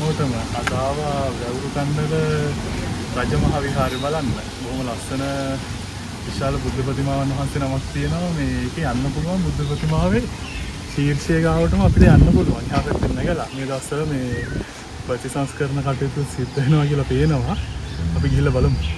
හැමෝටම අදාව වැවුරු කන්දල රජමහා විහාරය බලන්න. බොහොම ලස්සන විශාල බුද්ධ ප්‍රතිමාවන් වහන්සේ නමක් තියෙනවා. මේකේ යන්න පුළුවන් බුද්ධ ප්‍රතිමාවේ ශීර්ෂය ගාවටම අපිට යන්න පුළුවන්. එහා පැත්තෙන් නැගලා මේ දවස්වල මේ ප්‍රතිසංස්කරණ කටයුතු සිද්ධ වෙනවා කියලා පේනවා. අපි ගිහිල්ලා බලමු.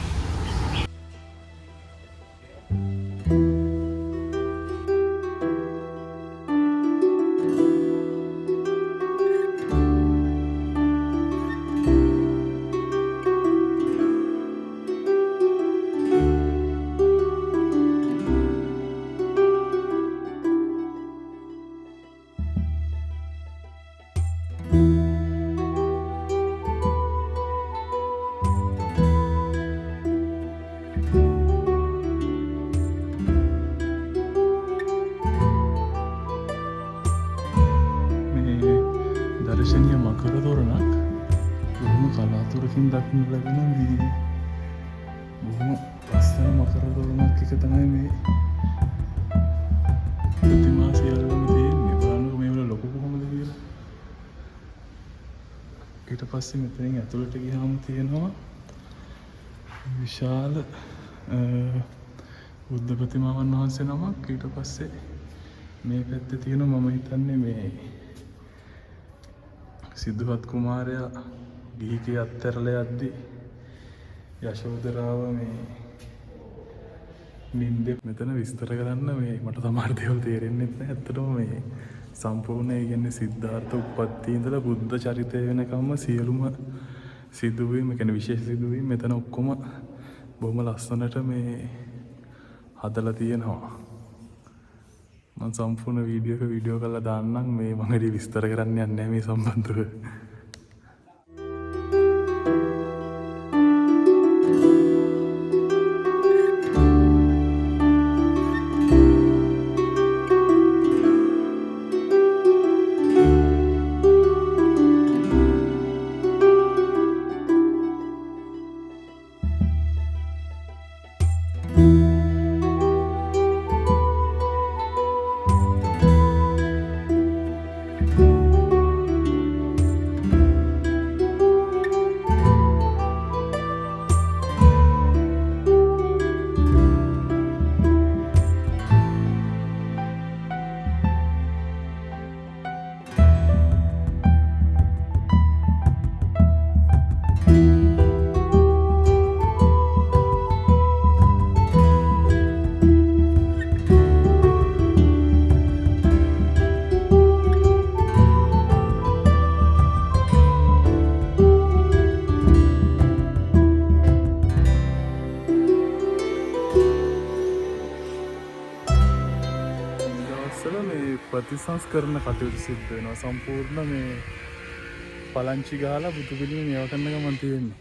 දර්ශනීය මකර තොරණක් බොහොම කලාතුරකින් දක්නට ලැබෙන මේ බොහොම ලස්සන මකර තොරණක් එක තමයි මේ ප්‍රතිමා සියල්ලම තියෙන්නේ. බලන්නකො මේවල ලොකු කොහොමද කියලා. ඊට පස්සේ මෙතනින් ඇතුළට ගියාම තියෙනවා විශාල බුද්ධ ප්‍රතිමාවන් වහන්සේ නමක්. ඊට පස්සේ මේ පැත්තේ තියෙනවා මම හිතන්නේ මේ සිද්ධාර්ථ කුමාරයා ගිහිගේ අත්තරල යද්දී යශෝදරාව මේ නින්දේ මෙතන විස්තර කරන්න මේ මට සමහර දේවල් තේරෙන්නේ නැහැ. ඇත්තටම මේ සම්පූර්ණ ඒ කියන්නේ සිද්ධාර්ථ උප්පත්තිය ඉඳලා බුද්ධ චරිතය වෙනකම්ම සියලුම සිදුවීම්, ඒ කියන්නේ විශේෂ සිදුවීම් මෙතන ඔක්කොම බොහොම ලස්සනට මේ හදලා තියෙනවා. මම සම්පූර්ණ වීඩියෝ කරලා දාන්නම්. මේ මම වැඩි විස්තර කරන්න යන්නේ නැහැ මේ සම්බන්ධව. ප්‍රතිසංස්කරණ කටයුතු සිද්ධ වෙනවා. සම්පූර්ණ මේ පලංචි ගහලා බුදු පිළිම මේව කරන ගමන් තියෙන්නේ.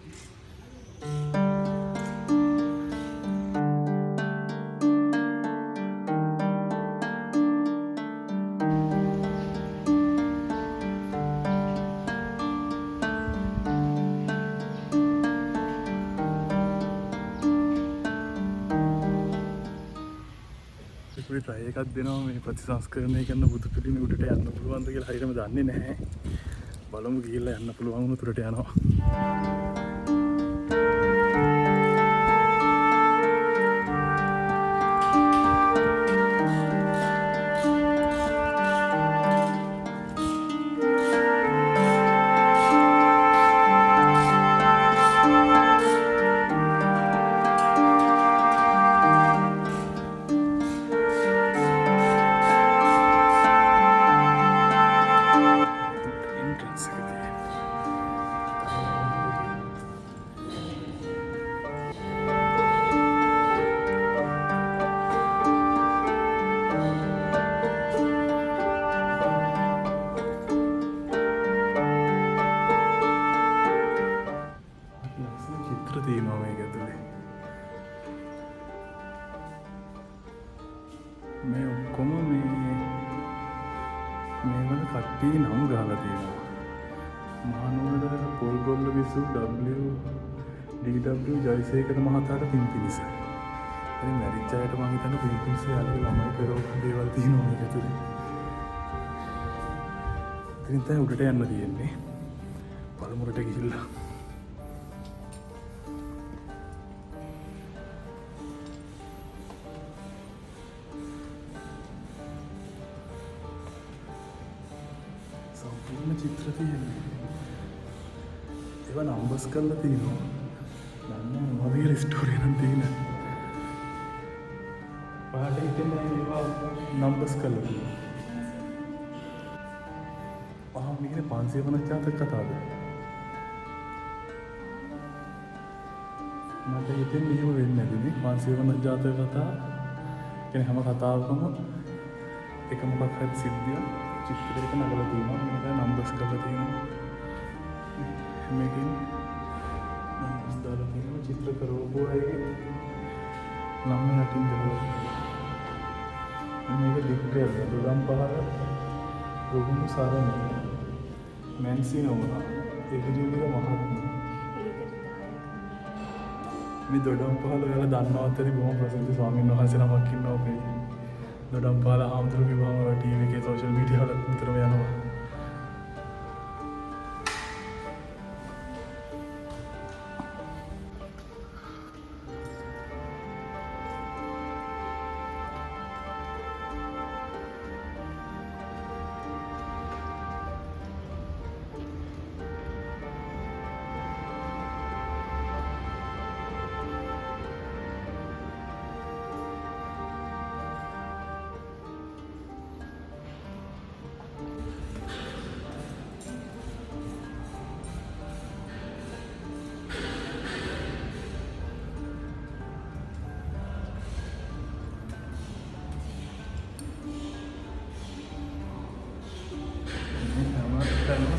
try එකක් දෙනවා මේ ප්‍රතිසංස්කරණය කරන බුදු පිළිම උඩට යන්න පුළුවන්ද කියලා හරියටම දන්නේ නැහැ. බලමු ගිහිල්ලා යන්න පුළුවන් වුණ උඩට යනවා. මේ ඔක්කොම මේවල කට්ටිය නම් ගහලා තියෙනවා. මහනුවර පොල්ගොල්ල විසූ DW ජයසේකර මහතාට පින් පිණිස. ඉතින් මැරිච්ච අයට මම හිතන්නේ පින් පිණිස යාළුවෝ ළමයි කරපු දේවල් තියෙනවා මේක ඇතුලේ. ඉතින් තමයි උඩට යන්න තියෙන්නේ. බලමු මුරට ගිහිල්ලා සම්පූර්ණ චිත්‍ර තියෙන්නේ. ඒවා නම්බර්ස් කරලා තියෙනවා. දන්නේ මොනවද ස්ටෝරි නම් තියෙන්නේ. ඔයාලට හිතෙන්නේ ඒවා නම්බර්ස් කරලා තියෙනවා. මේක 550 ජාතක කතාවද? මට හිතෙන්නේ එහෙම වෙන්නේ නැති නේ. 550 ජාතක කතා කියන්නේ හැම කතාවකම එක මොකක් හරි සිද්ධියක් චිත්‍රයක නගලා තියෙනවා. මේක නම්බර්ස් කරලා තියෙනවා. මේකෙන් නම්බර්ස් දාලා තියෙනවා. චිත්‍ර කරවපු අයගේ නම් යටින් දාලා. මේක ඩික්ටේල් දුරම් පහර රුගුණු සරණ මැන්සින වුණා. එදිරිවිල මහත්මිය. මේ දොඩම් පහළ ඔයාලා දන්නවත් ඇති බොහොම ප්‍රසිද්ධ ස්වාමීන් වහන්සේ නමක් ඉන්නවා ඔබේ. දොඩම් පහළ ආම්දුරු විවාහම ටීවී එකේ සෝෂල් මීඩියා වල විතරම යනවා.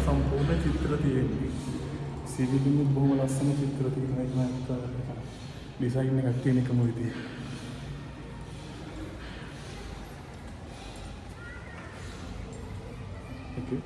සම්පූර්ණ චිත්‍ර තියෙන්නේ. සිවිලින් බොහොම ලස්සන චිත්‍ර තියෙනවා. ඒක නම් ඩිසයින් එකක් තියෙන එකම විදිය. Okay.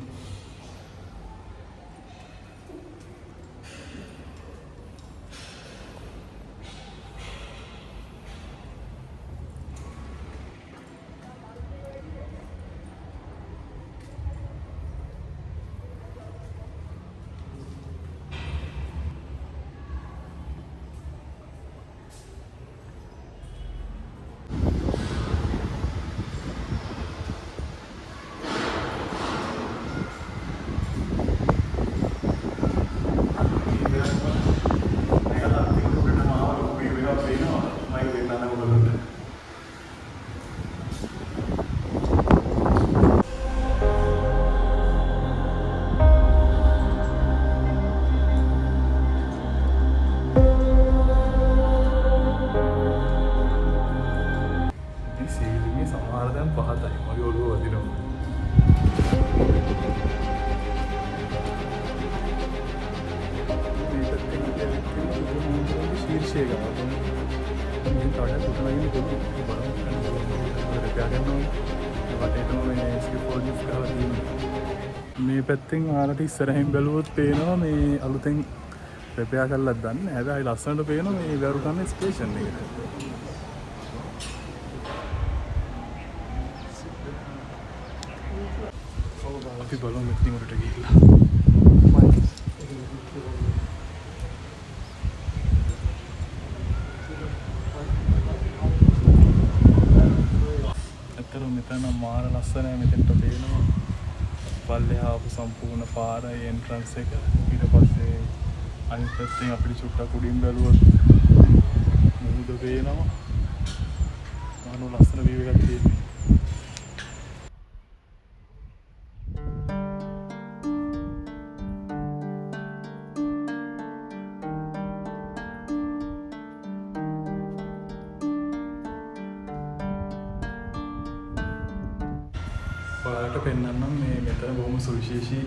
මේ පැත්තෙන් ආරට ඉස්සරහින් බැලුවොත් පේනවා මේ අලුතෙන් රෙපෙයා කරලා දන්නේ. හැබැයි ලස්සනට පේනවා මේ වැරුකන්නේ ස්ටේෂන් එකට. අපි බලමු මෙතනින් උඩට ගිහිල්ලා. ඇත්තටම මෙතන මාර ලස්සනයි. මෙතෙන්ට පේනවා පල්ලෙහා ආපු සම්පූර්ණ පාරයි එන්ට්‍රන්ස් එක. ඊට පස්සේ අනිත් පැත්තෙන් අපිට චුට්ටක් උඩින් බැලුවොත් මුහුද පේනවා. අනු ලස්සන view එකක් තියෙනවා. ඔයාලට පෙන්නන්නම් මේ මෙතන බොහොම සුවිශේෂී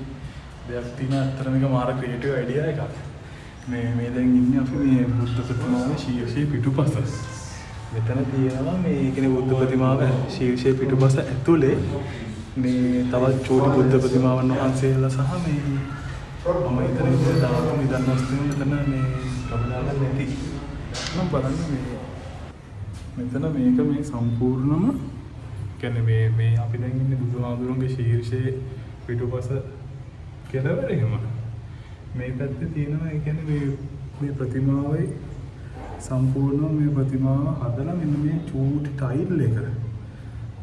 දෙයක් තියෙනවා. අත්‍තරම එක මාර ක්‍රියේටිව් අයිඩියා එකක්. මේ දැන් ඉන්නේ අපි මේ බුද්ධ ප්‍රතිමාවේ ශීර්ෂයේ පිටුපස. මෙතන තියෙනවා මේ කියන්නේ බුද්ධ ප්‍රතිමාව ශීර්ෂයේ පිටුපස ඇතුලේ මේ තවත් චෝටි බුද්ධ ප්‍රතිමාවන් වහන්සේලා සහ මේ මම හිතන විදිහට දාපු නිදන් වස්තුන් මෙතන මේ කබලාලා නැති. මම බලන්න මෙතන මේක මේ සම්පූර්ණම කියන්නේ මේ අපි දැන් ඉන්නේ බුදුහාමුදුරන්ගේ ශීර්ෂයේ පිටුපස කෙළවර එහෙම මේ පැත්තේ තියෙනවා ඒ කියන්නේ මේ ප්‍රතිමාවයි සම්පූර්ණව මේ ප්‍රතිමාව හදලා මෙන්න මේ චූටි ටයිල් එක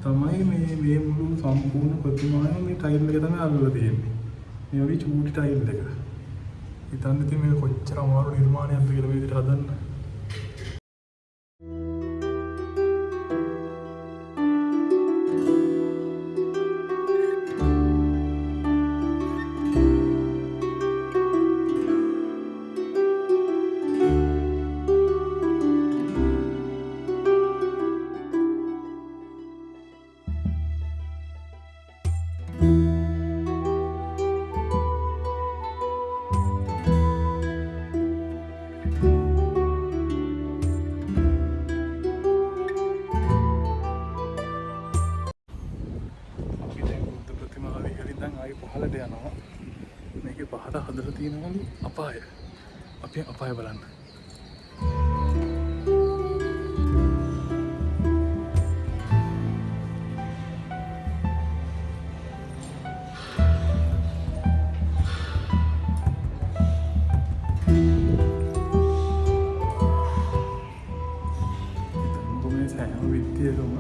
තමයි මේ මුළු සම්පූර්ණ ප්‍රතිමාවම මේ ටයිල් එක තමයි අල්ලලා තියෙන්නේ. මේ වගේ චූටි ටයිල් එක. හිතන්න ඉතින් මේක කොච්චර අමාරු නිර්මාණයක්ද කියලා මේ විදිහට හදන්න. පහලට යනවා. මේකේ පහල හදලා තියෙනවලු අපාය. අපි අපාය බලන්න. මේ සෑම විද්‍යාවකම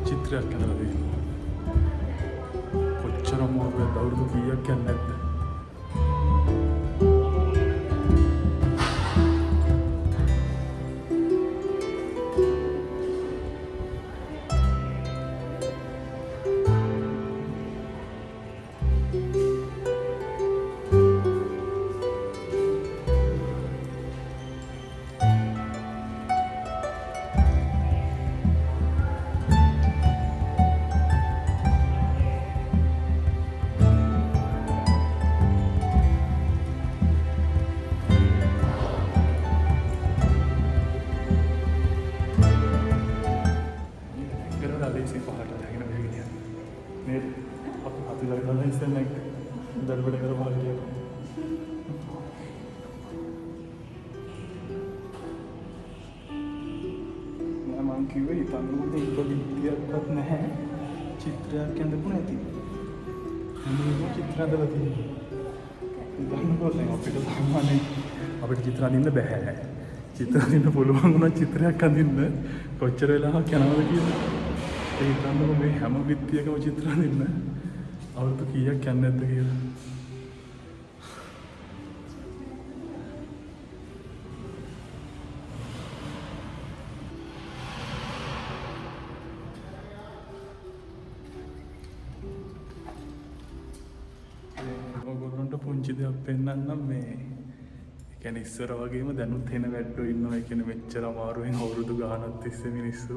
චිත්‍රයක් කරලා තියෙනවා. කොච්චර මොකද අවුරුදු කීයක් යන්නේ නැද්ද? මම කිව්වේ හිතන්නකෝ මේක විද්‍යාවක්වත් නැහැ චිත්‍රයක් ඇඳපු නැති. හැමෝම චිත්‍ර හදලා තියෙනවා. හිතන්නකෝ දැන් අපිට සාමාන්‍යයෙන් අපිට චිත්‍ර අඳින්න බෑ. චිත්‍ර අඳින්න පුළුවන් වුණා චිත්‍රයක් අඳින්න කොච්චර වෙලාවක් යනවද කියලා. ඒ හිතන්නකෝ මේ හැම විද්‍යාවකම චිත්‍ර අඳින්න අවුරුදු කීයක් යන්නේ නැද්ද කියලා. ඔයගොල්ලන්ට පුංචි දෙයක් පෙන්නන්නම් මේ කියන්නේ ඉස්සර වගේම දැනුත් එන වැඩෝ ඉන්නවා. ඒ කියන්නේ මෙච්චර අමාරුවෙන් අවුරුදු ගානක් තිස්සේ මිනිස්සු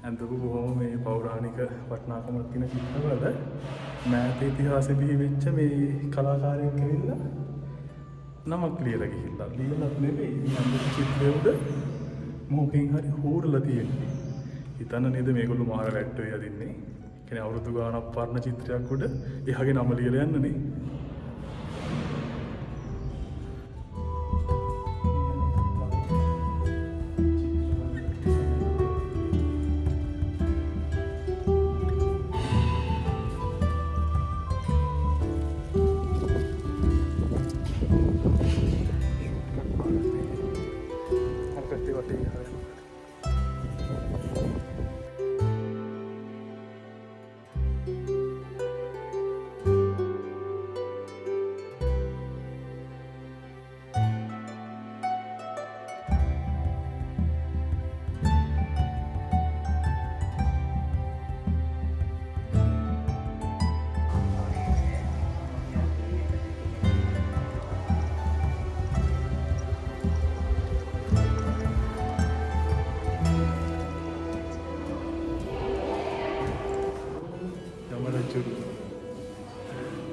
අඳපු බොහොම මේ පෞරාණික වටිනාකමක් තියෙන චිත්‍රවල මෑත ඉතිහාසෙ බිහි වෙච්ච මේ කලාකාරයෙක් ඇවිල්ලා නමක් ලියලා ගිහිල්ලා ලියලත් නෙවෙයි මේ අඳපු චිත්‍රය උඩ මොකකින් හරි හොරලා තියෙන්නේ. හිතන්න නේද මේගොල්ලෝ මාර වැඩෝ යදින්නේ. කියන්නේ අවුරුදු ගානක් පරණ චිත්‍රයක් උඩ එහාගේ නම ලියලා යන්නනේ.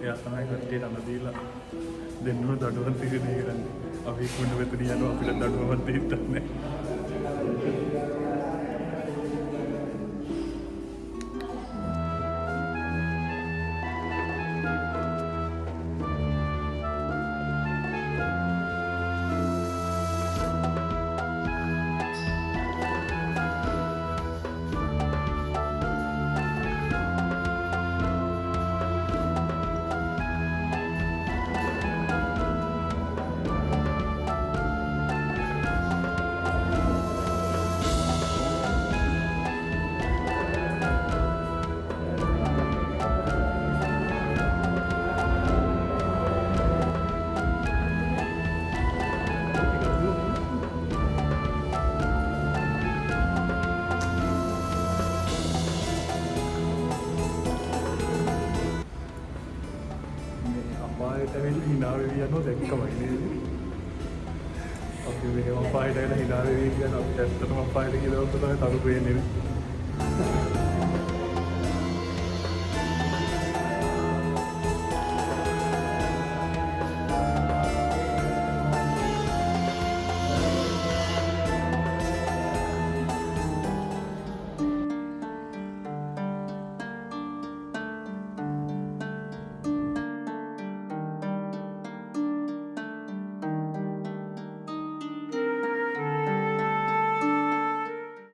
එයා තමයි කට්ටියට අඳ දීලා දෙන්නව දඩුවම් තීරණය කරන්නේ. අපි කුණ වෙතට යනවා අපිට දඩුවමක් දෙන්න නැහැ. තමයි නේද? අපි මේක මම පාහිට වෙලා හිනා වෙවි කියන අපිට ඇත්තටම පාහිට කියලා තමයි තරු පේන්නේ.